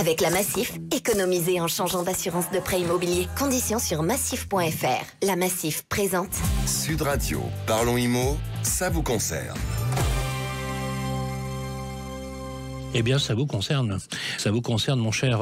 Avec la Massif, économisez en changeant d'assurance de prêt immobilier. Conditions sur massif.fr. La Massif présente Sud Radio, parlons IMO, ça vous concerne. Eh bien, ça vous concerne. Ça vous concerne, mon cher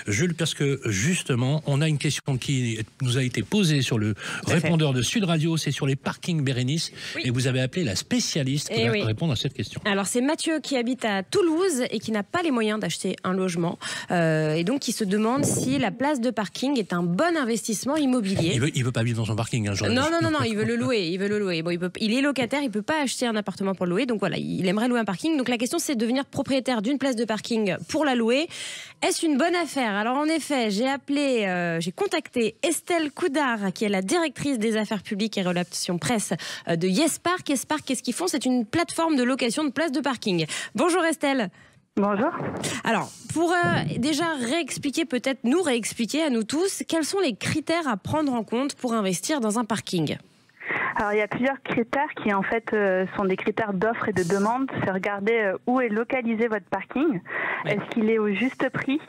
Jules, parce que justement, on a une question qui nous a été posée sur le répondeur de Sud Radio, c'est sur les parkings Bérénice. Oui. Et vous avez appelé la spécialiste qui va répondre à cette question. Alors, c'est Mathieu qui habite à Toulouse et qui n'a pas les moyens d'acheter un logement. Et donc, qui se demande si la place de parking est un bon investissement immobilier. Il veut pas vivre dans son parking. Hein, non, il veut le louer. Bon, il est locataire, il peut pas acheter un appartement pour le louer. Donc voilà, il aimerait louer un parking. Donc la question, c'est de devenir propriétaire d'une place de parking pour la louer. Est-ce une bonne affaire? Alors en effet, j'ai contacté Estelle Coudard, qui est la directrice des affaires publiques et relations presse de YesPark. YesPark, qu'est-ce qu'ils font? C'est une plateforme de location de places de parking. Bonjour Estelle. Bonjour. Alors, pour déjà nous réexpliquer à nous tous, quels sont les critères à prendre en compte pour investir dans un parking? Alors, il y a plusieurs critères qui, en fait, sont des critères d'offre et de demande. C'est regarder où est localisé votre parking. Ouais. Est-ce qu'il est au juste prix?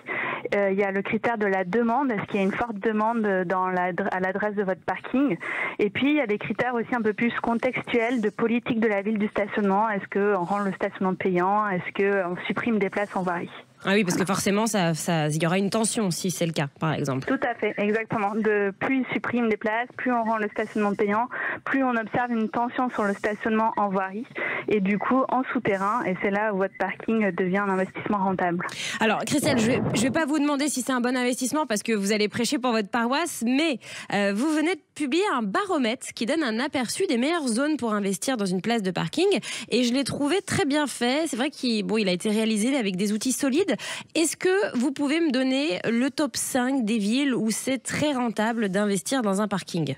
Il y a le critère de la demande. Est-ce qu'il y a une forte demande à l'adresse de votre parking? Et puis, il y a des critères aussi un peu plus contextuels de politique de la ville du stationnement. Est-ce qu'on rend le stationnement payant? Est-ce qu'on supprime des places en voirie? Ah oui, parce que forcément, il y aura une tension si c'est le cas, par exemple. Tout à fait, exactement. Plus il supprime des places, plus on rend le stationnement payant, plus on observe une tension sur le stationnement en voirie et du coup en souterrain. Et c'est là où votre parking devient un investissement rentable. Alors, Christelle, je vais pas vous demander si c'est un bon investissement parce que vous allez prêcher pour votre paroisse, mais vous venez de publier un baromètre qui donne un aperçu des meilleures zones pour investir dans une place de parking. Et je l'ai trouvé très bien fait. C'est vrai qu'il a été réalisé avec des outils solides. Est-ce que vous pouvez me donner le top 5 des villes où c'est très rentable d'investir dans un parking ?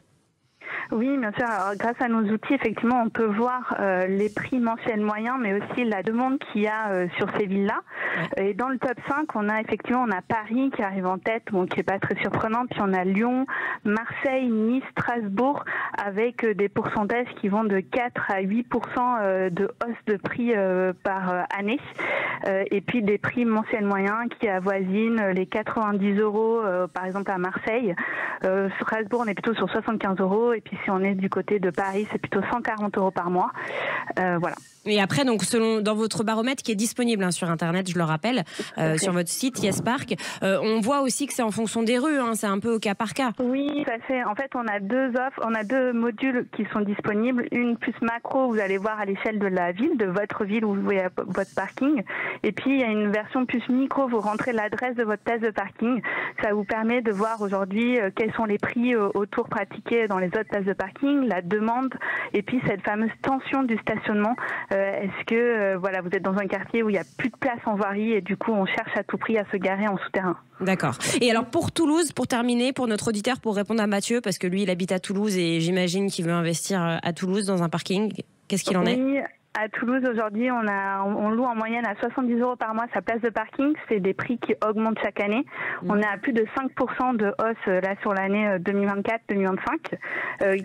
Oui, bien sûr. Alors, grâce à nos outils, effectivement, on peut voir les prix mensuels moyens, mais aussi la demande qu'il y a sur ces villes-là. Ouais. Et dans le top 5, on a Paris qui arrive en tête, qui n'est pas très surprenant. Puis on a Lyon, Marseille, Nice, Strasbourg, avec des pourcentages qui vont de 4 à 8% de hausse de prix par année. Et puis des prix mensuels moyens qui avoisinent les 90 €, par exemple à Marseille. Strasbourg, on est plutôt sur 75 €. Et puis si on est du côté de Paris, c'est plutôt 140 € par mois. Voilà. Et après, donc, dans votre baromètre qui est disponible sur Internet, je le rappelle, sur votre site YesPark, on voit aussi que c'est en fonction des rues, c'est un peu au cas par cas. Oui, ça fait. En fait, on a deux modules qui sont disponibles. Une plus macro, vous allez voir à l'échelle de la ville, de votre ville où vous voyez votre parking. Et puis, il y a une version plus micro, vous rentrez l'adresse de votre place de parking. Ça vous permet de voir aujourd'hui quels sont les prix autour pratiqués dans les autres places de parking, la demande, et puis cette fameuse tension du stationnement. Est-ce que vous êtes dans un quartier où il n'y a plus de place en voirie et du coup on cherche à tout prix à se garer en souterrain? D'accord. Et alors pour Toulouse, pour terminer, pour notre auditeur, pour répondre à Mathieu, parce que lui il habite à Toulouse et j'imagine qu'il veut investir à Toulouse dans un parking, qu'est-ce qu'il en est? À Toulouse, aujourd'hui, on loue en moyenne à 70 € par mois sa place de parking. C'est des prix qui augmentent chaque année. On est à plus de 5% de hausse là sur l'année 2024-2025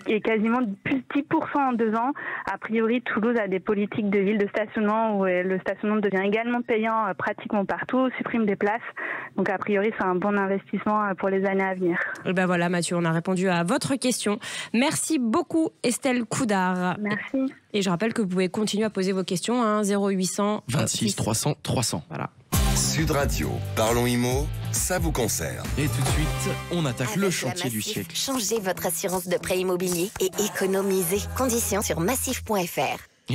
et quasiment plus 10% en 2 ans. A priori, Toulouse a des politiques de ville de stationnement où le stationnement devient également payant pratiquement partout, supprime des places. Donc a priori, c'est un bon investissement pour les années à venir. Et ben voilà, Mathieu, on a répondu à votre question. Merci beaucoup, Estelle Coudard. Merci. Et je rappelle que vous pouvez continuer à poser vos questions à 0800 26 300 300. Voilà. Sud Radio, parlons IMO, ça vous concerne. Et tout de suite, on attaque le chantier du siècle. Changez votre assurance de prêt immobilier et économisez. Conditions sur massif.fr.